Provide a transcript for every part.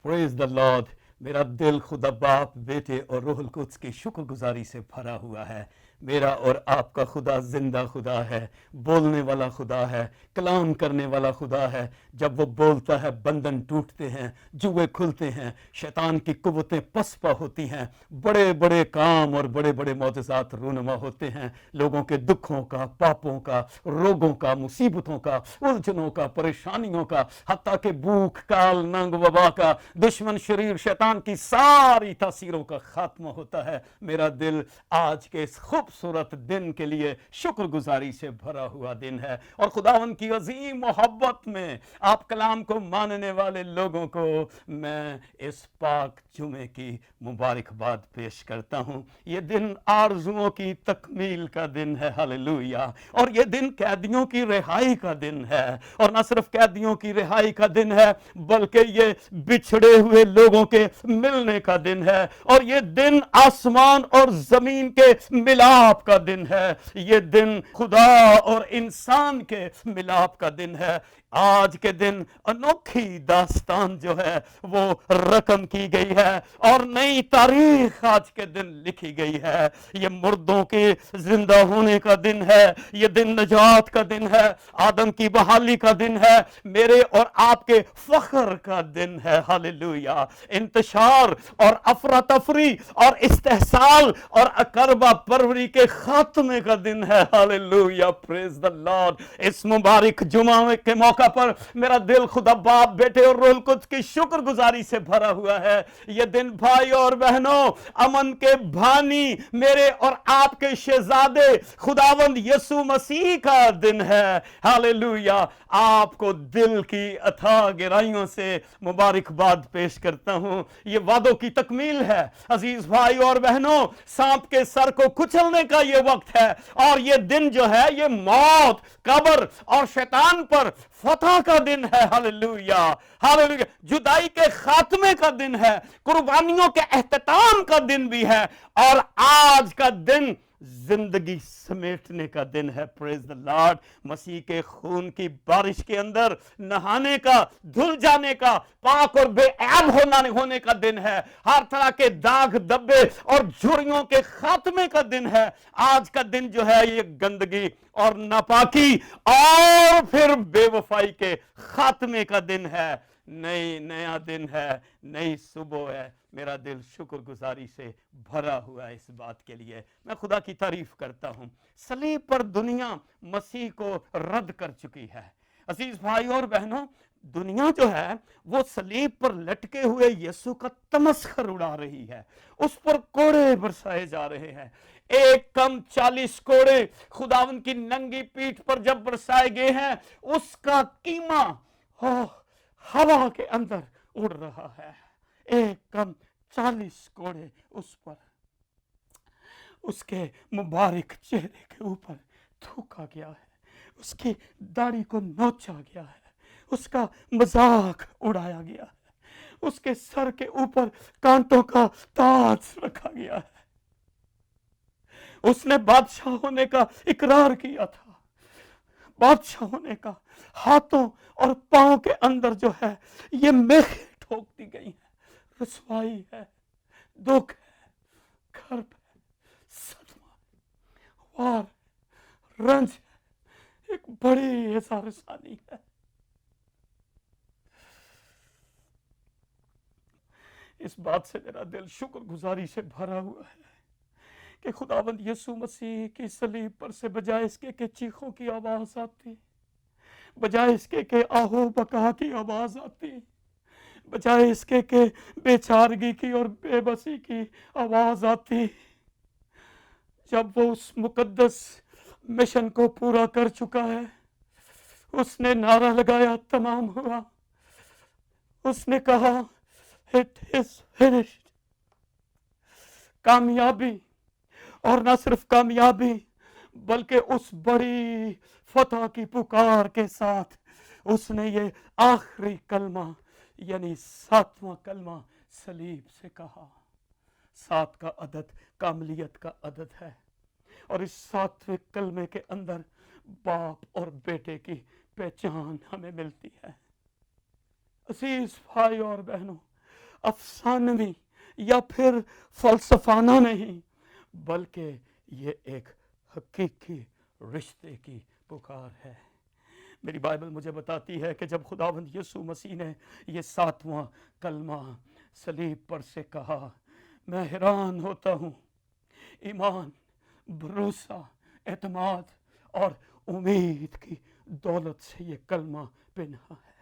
Praise the Lord. मेरा दिल खुदा बाप, बेटे और रूहुल कुद्स की शुक्रगुजारी से भरा हुआ है। मेरा और आपका खुदा जिंदा खुदा है, बोलने वाला खुदा है, कलाम करने वाला खुदा है। जब वो बोलता है बंधन टूटते हैं, जुए खुलते हैं, शैतान की कुव्वतें पसपा होती हैं, बड़े बड़े काम और बड़े बड़े मौजज़ात रूनुमा होते हैं। लोगों के दुखों का, पापों का, रोगों का, मुसीबतों का, उलझनों का, परेशानियों का, हत्ता के भूख, काल, नंग, वबा का, दुश्मन शरीर शैतान की सारी तासीरों का खात्मा होता है। मेरा दिल आज के इस खूबसूरत दिन के लिए शुक्रगुजारी से भरा हुआ दिन है। और खुदावन की अजीम मोहब्बत में आप कलाम को मानने वाले लोगों को मैं इस पाक जुमे की मुबारकबाद पेश करता हूं। ये दिन आरजुओं की तकमील का दिन है, हालेलुया। और ये दिन कैदियों की रिहाई का दिन है, और न सिर्फ कैदियों की रिहाई का दिन है बल्कि ये बिछड़े हुए लोगों के मिलने का दिन है। और ये दिन आसमान और जमीन के मिलाप का दिन है। ये दिन खुदा और इंसान के मिलाप का दिन है। आज के दिन अनोखी दास्तान जो है वो रकम की गई है और नई तारीख आज के दिन लिखी गई है। ये मुर्दों के जिंदा होने का दिन है, ये दिन नजात का दिन है, आदम की बहाली का दिन है, मेरे और आपके फख्र का दिन है, हालेलुया। इंतशार और अफरा तफरी और इस्तेहसाल और अकरबा परवरी के खात्मे का दिन है, हालेलुया, प्रेज द लॉर्ड। इस मुबारक जुमा के मौका पर मेरा दिल खुदा बाप, बेटे और रूहुल कुद्स की शुक्रगुजारी से भरा हुआ है। यह दिन भाई और बहनों, अमन के भानी, मेरे और आपके शहजादे खुदावंद यीशु मसीह का दिन है, हालेलुया। आपको दिल की अथाह गहराइयों से मुबारकबाद पेश करता हूं। यह वादों की तकमील है अजीज भाई और बहनों। सांप के सर को कुचलने का यह वक्त है, और यह दिन जो है यह मौत, कब्र और शैतान पर फतह का दिन है, हालेलुया, हालेलुया। जुदाई के खात्मे का दिन है, कुर्बानियों के एहतताम का दिन भी है, और आज का दिन जिंदगी समेटने का दिन है, प्रेज द लॉर्ड। मसीह के खून की बारिश के अंदर नहाने का, धुल जाने का, पाक और बेऐब होने का दिन है। हर तरह के दाग धब्बे और झुर्रियों के खात्मे का दिन है। आज का दिन जो है ये गंदगी और नापाकी और फिर बेवफाई के खात्मे का दिन है। नया दिन है, नई सुबह है। मेरा दिल शुक्रगुजारी से भरा हुआ है इस बात के लिए। मैं खुदा की तारीफ करता हूं। सलीब पर दुनिया मसीह को रद्द कर चुकी है। अजीज भाई और बहनों, दुनिया जो है वो सलीब पर लटके हुए यीशु का तमस्खर उड़ा रही है। उस पर कोड़े बरसाए जा रहे हैं। एक कम 40 कोड़े खुदावन की नंगी पीठ पर जब बरसाए गए हैं, उसका कीमा हवा के अंदर उड़ रहा है। एक कम 40 कोड़े उस पर, उसके मुबारक चेहरे के ऊपर थूका गया है, उसकी दाढ़ी को नोचा गया है, उसका मजाक उड़ाया गया है, उसके सर के ऊपर कांटों का ताज रखा गया है। उसने बादशाह होने का इकरार किया था। बादशाह होने का हाथों और पांव के अंदर जो है ये मेखें ठोक दी गई है। रसवाई है, दुख है, गर्भ है, सदमा, वार, रंज है, एक बड़ी एजारसानी है। इस बात से मेरा दिल शुक्रगुजारी से भरा हुआ है कि खुदावंद यीशु मसीह की सलीब पर से बजाय इसके के चीखों की आवाज आती, बजाय इसके के आहो बका की आवाज आती, बजाय इसके के बेचारगी की और बेबसी की आवाज आती, जब वो उस मुकद्दस मिशन को पूरा कर चुका है, उसने नारा लगाया, तमाम हुआ। उसने कहा, इट इज फिनिश्ड। कामयाबी, और न सिर्फ कामयाबी बल्कि उस बड़ी फतह की पुकार के साथ उसने ये आखिरी कलमा यानी 7वां कलमा सलीब से कहा। 7 का अदद कामलियत का अदद है, और इस 7वें कलमे के अंदर बाप और बेटे की पहचान हमें मिलती है। अजीज भाई और बहनों, अफसानवी या फिर फलसफाना नहीं, बल्कि ये एक हकीकी रिश्ते की पुकार है। मेरी बाइबल मुझे बताती है कि जब खुदावंद यीशु मसीह ने ये 7वां कलमा सलीब पर से कहा, मैं हैरान होता हूँ, ईमान, भरोसा, एतमाद और उम्मीद की दौलत से ये कलमा पिन्हा है।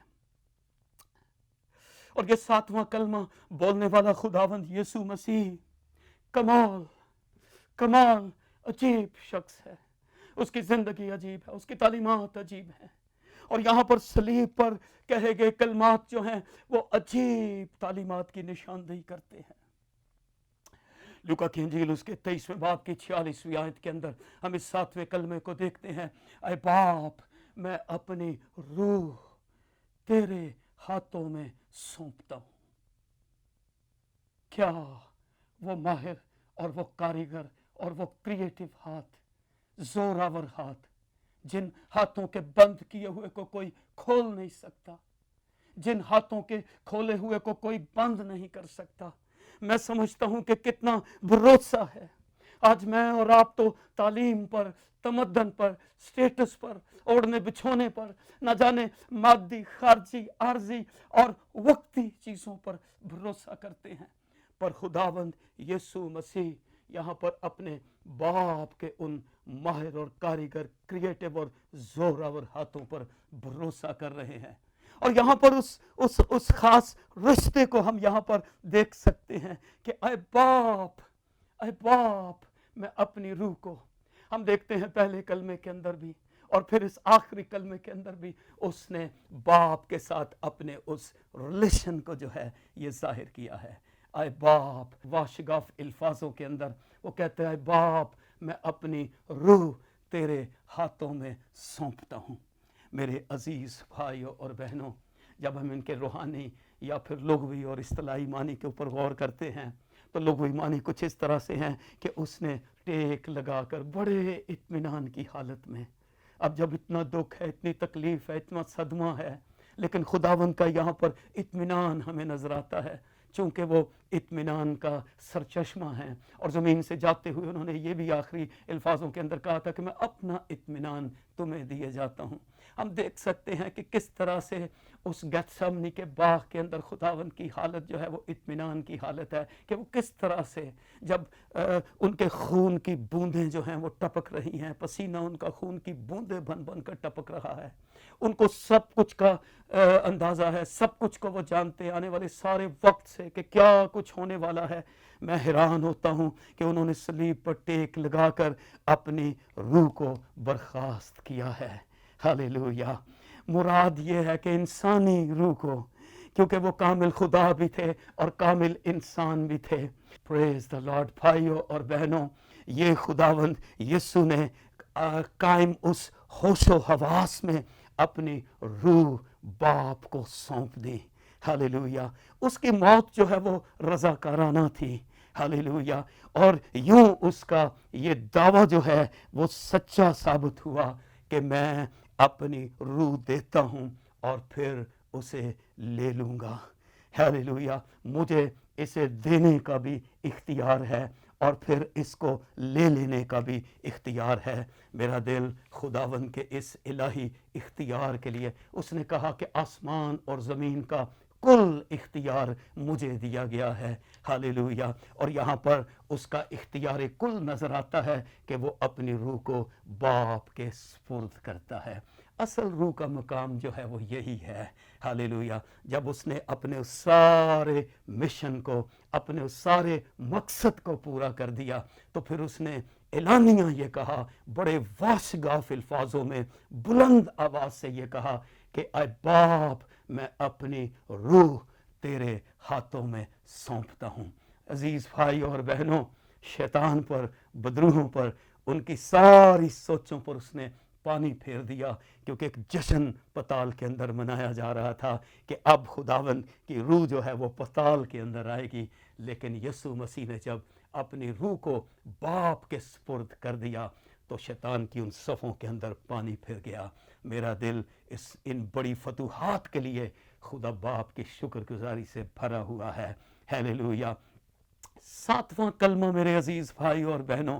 और ये 7वां कलमा बोलने वाला खुदावंद यीशु मसीह कमाल कमाल अजीब शख्स है। उसकी जिंदगी अजीब है, उसकी तालीमात अजीब है, और यहाँ पर सलीब पर कहे गए कलमात जो हैं वो अजीब तालीमात की निशानदेही करते हैं। लूका की इंजील उसके 23वें बाब की 46वीं आयत के अंदर हम इस 7वें कलमे को देखते हैं, ऐ बाप, मैं अपनी रूह तेरे हाथों में सौंपता हूं। क्या वो माहिर और वो कारीगर और वो क्रिएटिव हाथ, जोरावर हाथ, जिन हाथों के बंद किए हुए को कोई खोल नहीं सकता, जिन हाथों के खोले हुए को कोई बंद नहीं कर सकता, मैं समझता हूं कि कितना भरोसा है। आज मैं और आप तो तालीम पर, तमद्दन पर, स्टेटस पर, ओढ़ने बिछोने पर, न जाने मादी, खारजी, आरजी और वक्ती चीजों पर भरोसा करते हैं, पर खुदावंद यीशु मसीह यहाँ पर अपने बाप के उन माहिर और कारीगर, क्रिएटिव और जोरावर हाथों पर भरोसा कर रहे हैं। और यहाँ पर उस खास रिश्ते को हम यहाँ पर देख सकते हैं कि ऐ बाप, ऐ बाप, मैं अपनी रूह को, हम देखते हैं पहले कलमे के अंदर भी और फिर इस आखिरी कलमे के अंदर भी उसने बाप के साथ अपने उस रिलेशन को जो है ये जाहिर किया है। ऐ बाप, वाशिगाफ अल्फाजों के अंदर वो कहते हैं, बाप, मैं अपनी रूह तेरे हाथों में सौंपता हूँ। मेरे अजीज भाइयों और बहनों, जब हम इनके रूहानी या फिर लुग़वी और इस्तिलाही मानी के ऊपर गौर करते हैं तो लुग़वी मानी कुछ इस तरह से हैं कि उसने टेक लगाकर बड़े इत्मीनान की हालत में, अब जब इतना दुख है, इतनी तकलीफ है, इतना सदमा है, लेकिन खुदावंद का यहाँ पर इत्मीनान हमें नजर आता है, चूँकि वो इत्मीनान का सरचश्मा है। और ज़मीन से जाते हुए उन्होंने ये भी आखिरी अल्फाजों के अंदर कहा था कि मैं अपना इत्मीनान तुम्हें दिए जाता हूँ। हम देख सकते हैं कि किस तरह से उस गेत्सेमनी के बाग के अंदर खुदावंद की हालत जो है वो इत्मीनान की हालत है, कि वो किस तरह से जब उनके खून की बूंदें जो हैं वो टपक रही हैं, पसीना उनका खून की बूंदें बन बन कर टपक रहा है, उनको सब कुछ का अंदाज़ा है, सब कुछ को वो जानते हैं आने वाले सारे वक्त से कि क्या कुछ होने वाला है। मैं हैरान होता हूँ कि उन्होंने सलीब पर टेक लगाकर अपनी रूह को बर्खास्त किया है। हालेलुया। मुराद ये है कि इंसानी रूह को, क्योंकि वो कामिल खुदा भी थे और कामिल इंसान भी थे। Praise the Lord. भाइयों और बहनों, ये खुदावंद यीशु ने कायम उस होशो हवास में अपनी रूह बाप को सौंप दी। हालेलुया। उसकी मौत जो है वो रज़ाकाराना थी। हालेलुया। और यूं उसका ये दावा जो है वो सच्चा साबित हुआ कि मैं अपनी रूह देता हूं और फिर उसे ले लूँगा। हालेलुया। मुझे इसे देने का भी इख्तियार है और फिर इसको ले लेने का भी इख्तियार है। मेरा दिल खुदावंद के इस इलाही इख्तियार के लिए, उसने कहा कि आसमान और ज़मीन का कुल इख्तियार मुझे दिया गया है। हालेलुया। और यहाँ पर उसका इख्तियार कुल नज़र आता है कि वो अपनी रूह को बाप के सुपुर्द करता है। असल रूह का मकाम जो है वो यही है। हालेलुया। जब उसने अपने उस सारे मिशन को, अपने उस सारे मकसद को पूरा कर दिया तो फिर उसने एलानिया ये कहा, बड़े वाशगाफ अल्फाजों में बुलंद आवाज़ से ये कहा कि ऐ बाप, मैं अपनी रूह तेरे हाथों में सौंपता हूँ। अजीज़ भाई और बहनों, शैतान पर, बदरूहों पर, उनकी सारी सोचों पर उसने पानी फेर दिया, क्योंकि एक जश्न पताल के अंदर मनाया जा रहा था कि अब खुदावंद की रूह जो है वो पताल के अंदर आएगी। लेकिन यीशु मसीह ने जब अपनी रूह को बाप के सुपुर्द कर दिया तो शैतान की उन सफ़ों के अंदर पानी फिर गया। मेरा दिल इन बड़ी फतूहात के लिए खुदा बाप की शुक्रगुजारी से भरा हुआ है। हालेलुया। सातवां कलमा मेरे अजीज भाइयों और बहनों,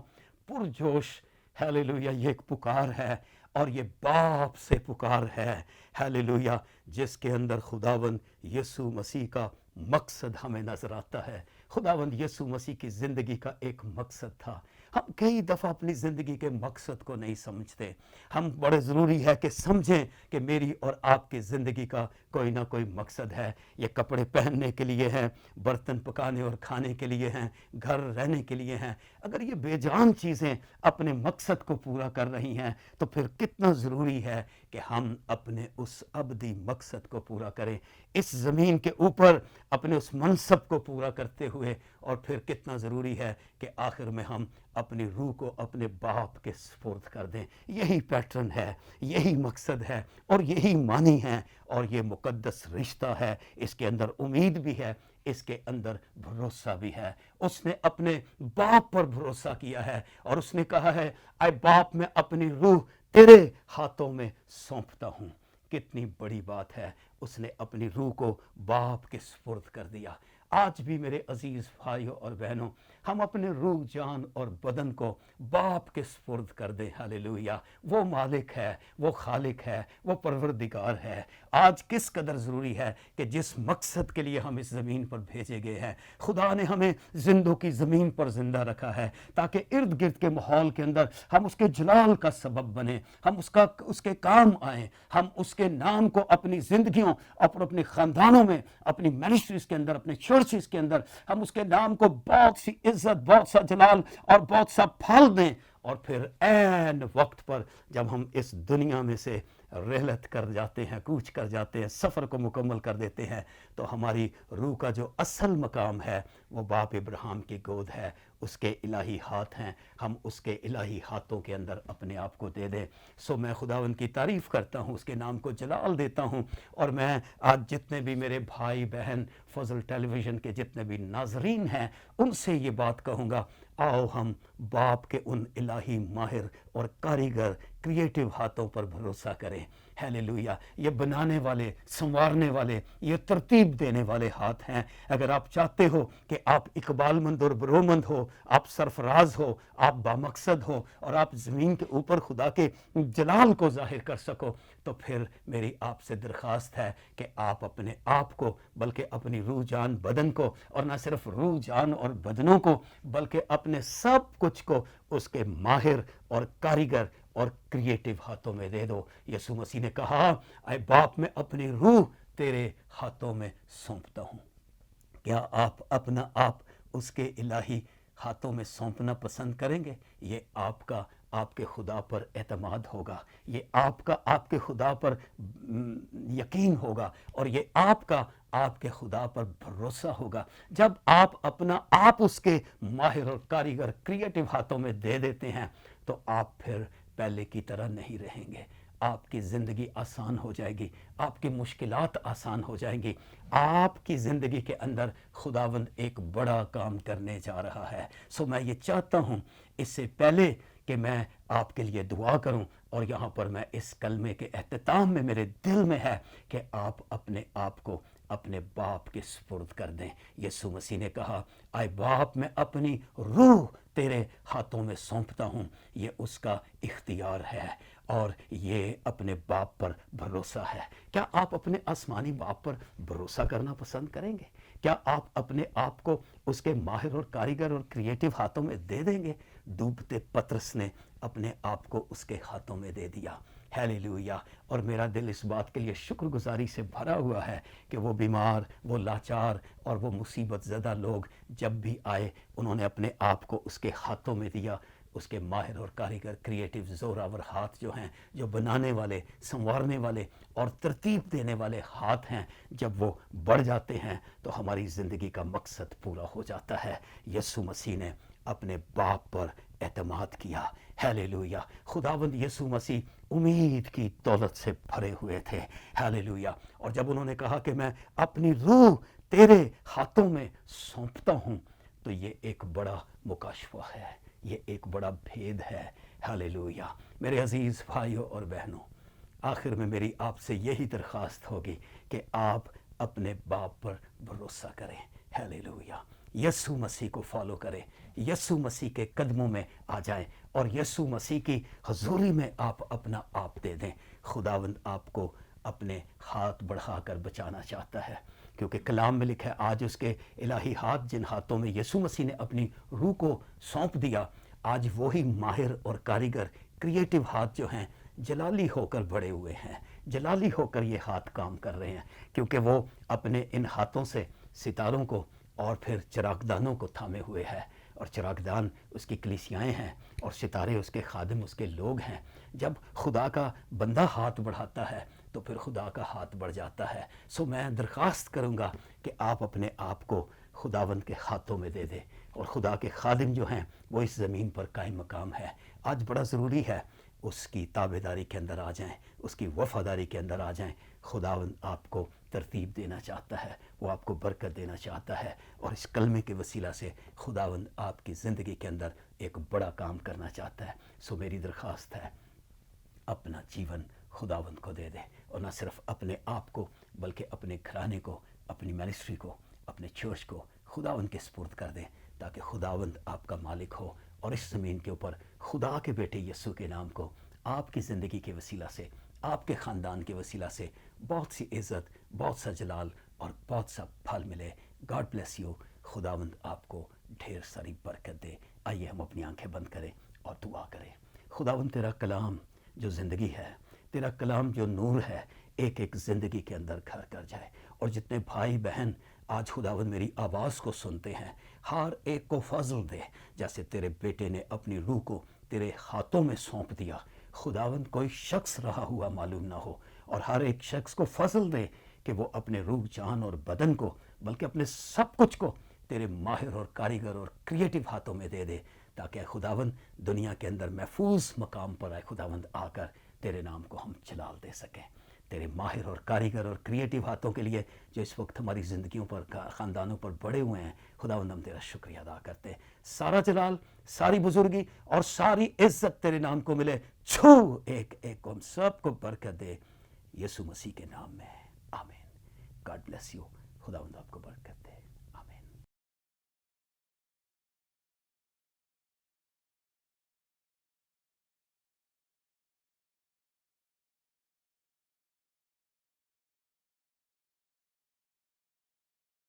पुरजोश, हालेलुया, ये एक पुकार है और ये बाप से पुकार है, हालेलुया, जिसके अंदर खुदावंद यीशु मसीह का मकसद हमें नजर आता है। खुदावंद यीशु मसीह की ज़िंदगी का एक मकसद था। हम कई दफ़ा अपनी ज़िंदगी के मकसद को नहीं समझते। हम बड़े ज़रूरी है कि समझें कि मेरी और आपकी ज़िंदगी का कोई ना कोई मकसद है। ये कपड़े पहनने के लिए हैं, बर्तन पकाने और खाने के लिए हैं, घर रहने के लिए हैं। अगर ये बेजान चीज़ें अपने मकसद को पूरा कर रही हैं तो फिर कितना ज़रूरी है कि हम अपने उस अबदी मकसद को पूरा करें, इस ज़मीन के ऊपर अपने उस मनसब को पूरा करते हुए। और फिर कितना ज़रूरी है कि आखिर में हम अपनी रूह को अपने बाप के सुपुर्द कर दें। यही पैटर्न है, यही मकसद है और यही मानी है और ये मुकद्दस रिश्ता है। इसके अंदर उम्मीद भी है, इसके अंदर भरोसा भी है। उसने अपने बाप पर भरोसा किया है और उसने कहा है, आए बाप, मैं अपनी रूह तेरे हाथों में सौंपता हूँ। कितनी बड़ी बात है, उसने अपनी रूह को बाप के सुपुर्द कर दिया। आज भी मेरे अजीज भाइयों और बहनों, हम अपने रूह, जान और बदन को बाप के सुपुर्द कर दें। हालेलुया। वो मालिक है, वो खालिक है, वो परवरदिगार है। आज किस कदर ज़रूरी है कि जिस मकसद के लिए हम इस ज़मीन पर भेजे गए हैं, खुदा ने हमें जिंदों की ज़मीन पर ज़िंदा रखा है ताकि इर्द गिर्द के माहौल के अंदर हम उसके जलाल का सबब बने, हम उसके काम आएँ, हम उसके नाम को अपनी ज़िंदगियों, अपने ख़ानदानों में, अपनी मिनिस्ट्रीज़ के अंदर, अपने चर्चेस के अंदर हम उसके नाम को बहुत सी इज्जत, बहुत सा जलाल और बहुत सा फल दें। और फिर ऐन वक्त पर जब हम इस दुनिया में से रहलत कर जाते हैं, कूच कर जाते हैं, सफ़र को मुकम्मल कर देते हैं, तो हमारी रूह का जो असल मकाम है वो बाप इब्राहिम की गोद है, उसके इलाही हाथ हैं। हम उसके इलाही हाथों के अंदर अपने आप को दे दें। सो मैं खुदावंद की तारीफ़ करता हूँ, उसके नाम को जलाल देता हूँ। और मैं आज जितने भी मेरे भाई बहन फजल टेलीविज़न के जितने भी नाजरीन हैं उनसे ये बात कहूँगा, आओ हम बाप के उन इलाही माहिर और कारीगर क्रिएटिव हाथों पर भरोसा करें। हालेलुया। ये बनाने वाले, संवारने वाले, ये तरतीब देने वाले हाथ हैं। अगर आप चाहते हो कि आप इकबालमंद और बरोमंद हो, आप सरफराज हो, आप बामकसद हो और आप ज़मीन के ऊपर खुदा के जलाल को जाहिर कर सको, तो फिर मेरी आपसे दरख्वास्त है कि आप अपने आप को, बल्कि अपनी रूह, जान, बदन को, और ना सिर्फ रूह, जान और बदनों को, बल्कि अपने सब कुछ को उसके माहिर और कारीगर और क्रिएटिव हाथों में दे दो। यीशु मसीह ने कहा, ऐ बाप, मैं अपनी रूह तेरे हाथों में सौंपता हूँ। क्या आप अपना आप उसके इलाही हाथों में सौंपना पसंद करेंगे? ये आपका आपके खुदा पर एतमाद होगा, ये आपका आपके खुदा पर यकीन होगा, और ये आपका आपके खुदा पर भरोसा होगा। जब आप अपना आप उसके माहिर और कारीगर क्रिएटिव हाथों में दे देते हैं तो आप फिर पहले की तरह नहीं रहेंगे। आपकी ज़िंदगी आसान हो जाएगी, आपकी मुश्किलात आसान हो जाएंगी। आपकी ज़िंदगी के अंदर खुदावंद एक बड़ा काम करने जा रहा है। सो मैं ये चाहता हूँ, इससे पहले कि मैं आपके लिए दुआ करूं, और यहाँ पर मैं इस कलमे के एहतिताम में मेरे दिल में है कि आप अपने आप को अपने बाप के सुपुर्द कर दें। यीशु मसीह ने कहा, आए बाप, मैं अपनी रूह तेरे हाथों में सौंपता हूँ। ये उसका इख्तियार है और ये अपने बाप पर भरोसा है। क्या आप अपने आसमानी बाप पर भरोसा करना पसंद करेंगे? क्या आप अपने आप को उसके माहिर और कारीगर और क्रिएटिव हाथों में दे देंगे? डूबते पतरस ने अपने आप को उसके हाथों में दे दिया। हालेलुया। और मेरा दिल इस बात के लिए शुक्रगुजारी से भरा हुआ है कि वो बीमार, वो लाचार और वो मुसीबत ज़दा लोग जब भी आए, उन्होंने अपने आप को उसके हाथों में दिया। उसके माहिर और कारीगर क्रिएटिव ज़ोरावर हाथ जो हैं, जो बनाने वाले, संवारने वाले और तरतीब देने वाले हाथ हैं, जब वो बढ़ जाते हैं तो हमारी ज़िंदगी का मकसद पूरा हो जाता है। यीशु मसीह ने अपने बाप पर एतमाद किया। हालेलुया। खुदावंद यीशु मसीह उम्मीद की दौलत से भरे हुए थे। हालेलुया। और जब उन्होंने कहा कि मैं अपनी रूह तेरे हाथों में सौंपता हूँ, तो ये एक बड़ा मुकाशफा है, ये एक बड़ा भेद है। हालेलुया। मेरे अजीज़ भाइयों और बहनों, आखिर में मेरी आपसे यही दरख्वास्त होगी कि आप अपने बाप पर भरोसा करें। हालेलुया। यीशु मसीह को फॉलो करें, यीशु मसीह के कदमों में आ जाएं और यीशु मसीह की हजूरी में आप अपना आप दे दें। खुदावंद आपको अपने हाथ बढ़ाकर बचाना चाहता है, क्योंकि कलाम में लिखा है आज उसके इलाही हाथ जिन हाथों में यीशु मसीह ने अपनी रूह को सौंप दिया, आज वही माहिर और कारीगर क्रिएटिव हाथ जो हैं जलाली होकर बड़े हुए हैं, जलाली होकर ये हाथ काम कर रहे हैं, क्योंकि वो अपने इन हाथों से सितारों को और फिर चिरागदानों को थामे हुए है, और चिरागदान उसकी कलीसियाएँ हैं और सितारे उसके खादिम, उसके लोग हैं। जब खुदा का बंदा हाथ बढ़ाता है तो फिर खुदा का हाथ बढ़ जाता है। सो मैं दरख्वास्त करूँगा कि आप अपने आप को खुदावंद के हाथों में दे दे, और खुदा के खादिम जो हैं वो इस ज़मीन पर कायम मकाम है। आज बड़ा ज़रूरी है उसकी ताबेदारी के अंदर आ जाएं, उसकी वफ़ादारी के अंदर आ जाएं। खुदावंद आपको तरतीब देना चाहता है, वो आपको बरकत देना चाहता है, और इस कलमे के वसीला से खुदावंद आपकी ज़िंदगी के अंदर एक बड़ा काम करना चाहता है। सो मेरी दरख्वास्त है अपना जीवन खुदावंद को दे दे, और न सिर्फ अपने आप को बल्कि अपने घराने को, अपनी मिनिस्ट्री को, अपने चर्च को खुदावंद के सुपुर्द कर दें, ताकि खुदावंद आपका मालिक हो और इस ज़मीन के ऊपर खुदा के बेटे यीशु के नाम को आपकी ज़िंदगी के वसीला से, आपके ख़ानदान के वसीला से बहुत सी इज़्ज़त, बहुत सा जलाल और बहुत सा फल मिले। God bless you. खुदावंद आपको ढेर सारी बरकत दे। आइए हम अपनी आंखें बंद करें और दुआ करें। खुदावंद तेरा कलाम जो ज़िंदगी है, तेरा कलाम जो नूर है, एक एक ज़िंदगी के अंदर घर कर जाए, और जितने भाई बहन आज खुदावंद मेरी आवाज़ को सुनते हैं, हर एक को फजल दे, जैसे तेरे बेटे ने अपनी रूह को तेरे हाथों में सौंप दिया। खुदावंद कोई शख्स रहा हुआ मालूम ना हो, और हर एक शख्स को फजल दे कि वो अपने रूह, जान और बदन को, बल्कि अपने सब कुछ को तेरे माहिर और कारीगर और क्रिएटिव हाथों में दे दे, ताकि खुदावंद दुनिया के अंदर महफूज मकाम पर आए खुदावंद आकर तेरे नाम को हम जलाल दे सकें। तेरे माहिर और कारीगर और क्रिएटिव हाथों के लिए जो इस वक्त हमारी ज़िंदगियों पर, ख़ानदानों पर बड़े हुए हैं, खुदावंद हम तेरा शुक्रिया अदा करते हैं। सारा जलाल, सारी बुजुर्गी और सारी इज़्ज़त तेरे नाम को मिले। छू एक एक को हम सबको बरकत दे, यीशु मसीह के नाम में, आमीन। God bless you. खुदावंद आपको बरकत दे।